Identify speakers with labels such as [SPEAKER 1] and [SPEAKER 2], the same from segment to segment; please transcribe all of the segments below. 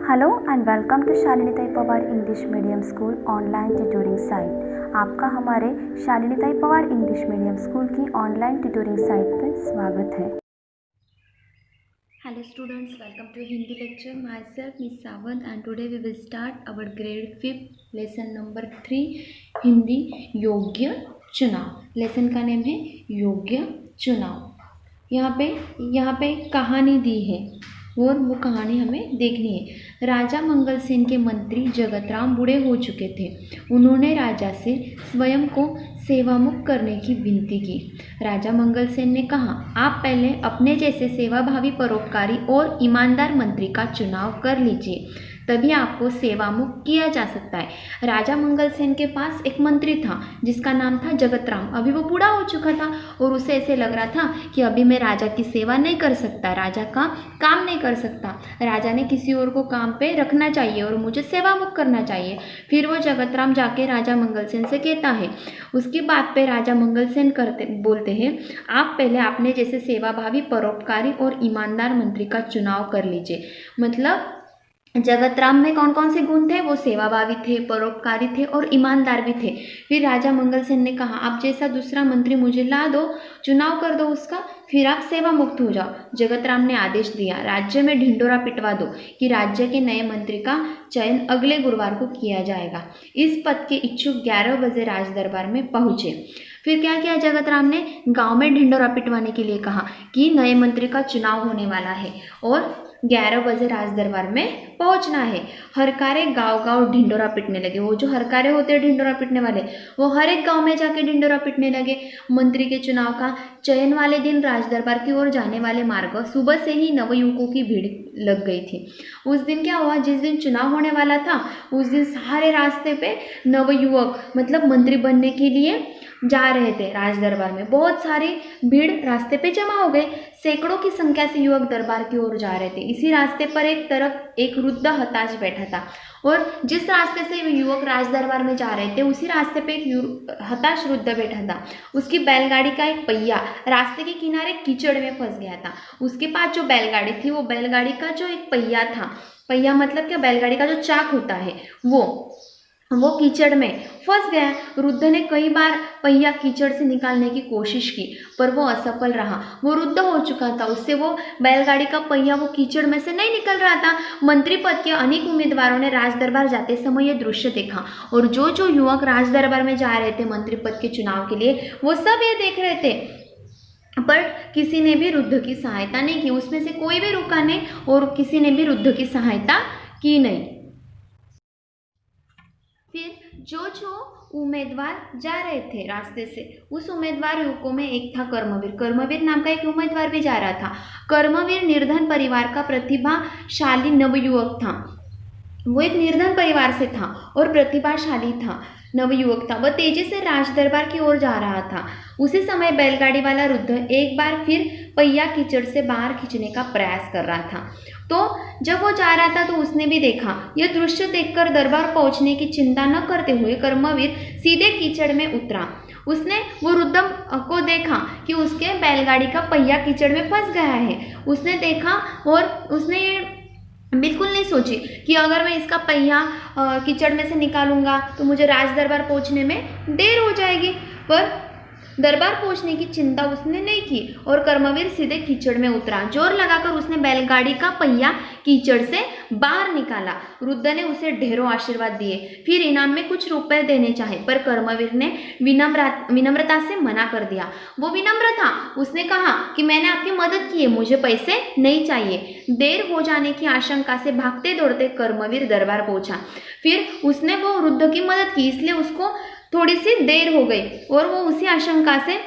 [SPEAKER 1] Hello and welcome to Shalini Tai Pawar English medium school online tutoring site. आपका हमारे Shalini Tai Pawar English medium school की online tutoring site पर स्वागत है।
[SPEAKER 2] Hello students, welcome to Hindi lecture. Myself Miss Sawant and today we will start our grade 5 lesson number 3 Hindi योग्य चुनाव। Lesson का name है योग्य चुनाव। यहाँ पे एक कहानी दी है और वो कहानी हमें देखनी है। राजा मंगलसेन के मंत्री जगतराम बूढ़े हो चुके थे। उन्होंने राजा से स्वयं को सेवामुक्त करने की विनती की। राजा मंगलसेन ने कहा, आप पहले अपने जैसे सेवाभावी परोपकारी और ईमानदार मंत्री का चुनाव कर लीजिए, तभी आपको सेवा मुक्त किया जा सकता है। राजा मंगलसेन के पास एक मंत्री था जिसका नाम था जगतराम। अभी वो बूढ़ा हो चुका था और उसे ऐसे लग रहा था कि अभी मैं राजा की सेवा नहीं कर सकता, राजा का काम नहीं कर सकता, राजा ने किसी और को काम पे रखना चाहिए और मुझे सेवा मुक्त करना चाहिए। फिर वो जगतराम जाके राजा मंगलसेन से कहता है। उसकी बात पे राजा मंगलसेन बोलते हैं, आप पहले अपने जैसे सेवाभावी परोपकारी और ईमानदार मंत्री का चुनाव कर लीजिए। मतलब जगतराम में कौन कौन से गुण थे? वो सेवाभावी थे, परोपकारी थे और ईमानदार भी थे। फिर राजा मंगलसेन ने कहा, आप जैसा दूसरा मंत्री मुझे ला दो, चुनाव कर दो उसका, फिर आप सेवा मुक्त हो जाओ। जगतराम ने आदेश दिया, राज्य में ढिंडोरा पिटवा दो कि राज्य के नए मंत्री का चयन अगले गुरुवार को किया जाएगा। इस पद के इच्छुक 11 बजे राज दरबार में पहुंचे। फिर क्या किया जगतराम ने? गांव में ढिंडोरा पिटवाने के लिए कहा कि नए मंत्री का चुनाव होने वाला है और 11 बजे राज दरबार में पहुंचना है। हरकारे गांव गांव ढिंडोरा पिटने लगे। वो जो हरकारे होते हैं ढिंडोरा पिटने वाले, वो हर एक गांव में जाके ढिंडोरा पिटने लगे। मंत्री के चुनाव का चयन वाले दिन राज दरबार की ओर जाने वाले मार्ग सुबह से ही नवयुवकों की भीड़ लग गई थी। उस दिन क्या हुआ? जिस दिन चुनाव होने वाला था उस दिन सारे रास्ते पे नवयुवक मतलब मंत्री बनने के लिए जा रहे थे। राज दरबार में बहुत सारी भीड़ रास्ते पे जमा हो गए। सैकड़ों की संख्या से युवक दरबार की ओर जा रहे थे। इसी रास्ते पर एक तरफ एक वृद्ध हताश बैठा था और जिस रास्ते से युवक राज दरबार में जा रहे थे उसी रास्ते पे एक हताश वृद्ध बैठा था। उसकी बैलगाड़ी का एक पहिया रास्ते के किनारे कीचड़ में फंस गया था। उसके पास जो बैलगाड़ी थी, वो बैलगाड़ी का जो एक पहिया था, पहिया मतलब क्या, बैलगाड़ी का जो चाक होता है वो कीचड़ में फंस गया। वृद्ध ने कई बार पहिया कीचड़ से निकालने की कोशिश की पर वो असफल रहा। वो वृद्ध हो चुका था, उससे वो बैलगाड़ी का पहिया वो कीचड़ में से नहीं निकल रहा था। मंत्री पद के अनेक उम्मीदवारों ने राज दरबार जाते समय यह दृश्य देखा और जो युवक राज दरबार में जा रहे थे मंत्री पद के चुनाव के लिए, वो सब ये देख रहे थे पर किसी ने भी वृद्ध की सहायता नहीं की। उसमें से कोई भी रुका नहीं और किसी ने भी वृद्ध की सहायता की नहीं। फिर जो उम्मीदवार जा रहे थे रास्ते से, उस उम्मीदवार युवकों में एक था कर्मवीर। कर्मवीर नाम का एक उम्मीदवार भी जा रहा था। कर्मवीर निर्धन परिवार का प्रतिभाशाली नवयुवक था। वो एक निर्धन परिवार से था और प्रतिभाशाली था, नवयुवक था। वह तेजी से राज दरबार की ओर जा रहा था। उसी समय बैलगाड़ी वाला वृद्ध एक बार फिर पहिया कीचड़ से बाहर खींचने का प्रयास कर रहा था। तो जब वो जा रहा था तो उसने भी देखा। यह दृश्य देखकर दरबार पहुंचने की चिंता न करते हुए कर्मवीर सीधे कीचड़ में उतरा। उसने वो वृद्ध को देखा कि उसके बैलगाड़ी का पहिया कीचड़ में फंस गया है। उसने देखा और उसने बिल्कुल नहीं सोची कि अगर मैं इसका पहिया कीचड़ में से निकालूंगा तो मुझे राज दरबार पहुंचने में देर हो जाएगी। पर दरबार पहुंचने की चिंता उसने नहीं की और कर्मवीर सीधे कीचड़ में उतरा। जोर लगाकर उसने बैलगाड़ी का पहिया कीचड़ से बाहर निकाला। वृद्ध ने उसे ढेरों आशीर्वाद दिए, फिर इनाम में कुछ रुपए देने चाहे, पर कर्मवीर ने विनम्रता से मना कर दिया। वो विनम्र था। उसने कहा कि मैंने आपकी मदद की है, मुझे पैसे नहीं चाहिए। देर हो जाने की आशंका से भागते दौड़ते कर्मवीर दरबार पहुंचा। फिर उसने वो वृद्ध की मदद की, इसलिए उसको थोड़ी सी देर हो गई और वो उसी आशंका से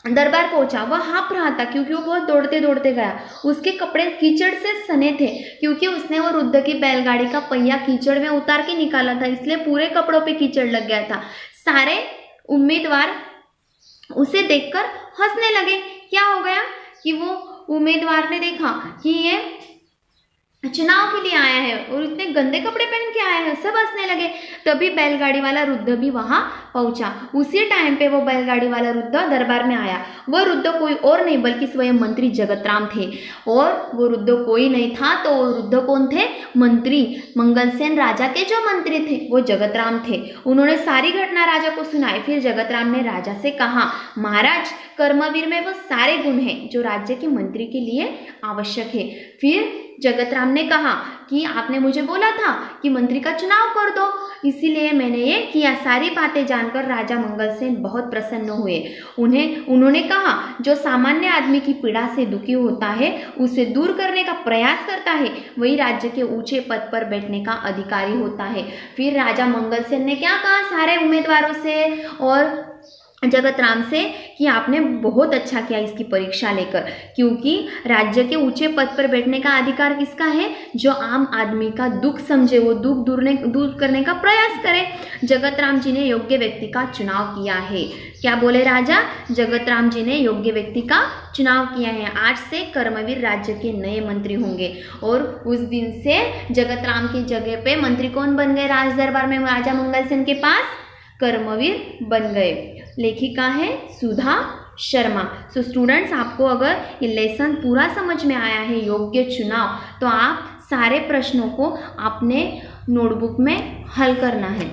[SPEAKER 2] दरबार पहुंचा। वह हाँफ रहा था क्योंकि वो बहुत दौड़ते दौड़ते गया। उसके कपड़े कीचड़ से सने थे क्योंकि उसने वो वृद्ध की बैलगाड़ी का पहिया कीचड़ में उतार के निकाला था, इसलिए पूरे कपड़ों पे कीचड़ लग गया था। सारे उम्मीदवार उसे देखकर हंसने लगे। क्या हो गया कि वो उम्मीदवार ने देखा कि ये चुनाव के लिए आया है और इतने गंदे कपड़े पहन के आया है, सब हंसने लगे। तभी बैलगाड़ी वाला वृद्ध भी वहां पहुंचा। उसी टाइम पे वो बैलगाड़ी वाला वृद्ध दरबार में आया। वह वृद्ध कोई और नहीं बल्कि स्वयं मंत्री जगतराम थे। और वो वृद्ध कोई नहीं था तो वो वृद्ध कौन थे? मंत्री, मंगलसेन राजा के जो मंत्री थे वो जगतराम थे। उन्होंने सारी घटना राजा को सुनाई। फिर जगतराम ने राजा से कहा, महाराज, कर्मवीर में वो सारे गुण हैं जो राज्य के मंत्री के लिए आवश्यक है। फिर जगतराम ने कहा कि आपने मुझे बोला था कि मंत्री का चुनाव कर दो, इसीलिए मैंने ये किया। सारी बातें जानकर राजा मंगलसेन बहुत प्रसन्न हुए। उन्होंने कहा, जो सामान्य आदमी की पीड़ा से दुखी होता है, उसे दूर करने का प्रयास करता है, वही राज्य के ऊंचे पद पर बैठने का अधिकारी होता है। फिर राजा मंगलसेन ने क्या कहा सारे उम्मीदवारों से और जगतराम से कि आपने बहुत अच्छा किया इसकी परीक्षा लेकर, क्योंकि राज्य के ऊंचे पद पर बैठने का अधिकार किसका है? जो आम आदमी का दुख समझे, वो दुख दूर करने का प्रयास करे। जगतराम जी ने योग्य व्यक्ति का चुनाव किया है। क्या बोले राजा? जगतराम जी ने योग्य व्यक्ति का चुनाव किया है। आज से कर्मवीर राज्य के नए मंत्री होंगे। और उस दिन से जगतराम की जगह पे मंत्री कौन बन गए? राज दरबार में राजा मंगलसेन के पास कर्मवीर बन गए। लेखिका है सुधा शर्मा। सो स्टूडेंट्स, आपको अगर ये लेसन पूरा समझ में आया है योग्य चुनाव, तो आप सारे प्रश्नों को अपने नोटबुक में हल करना है।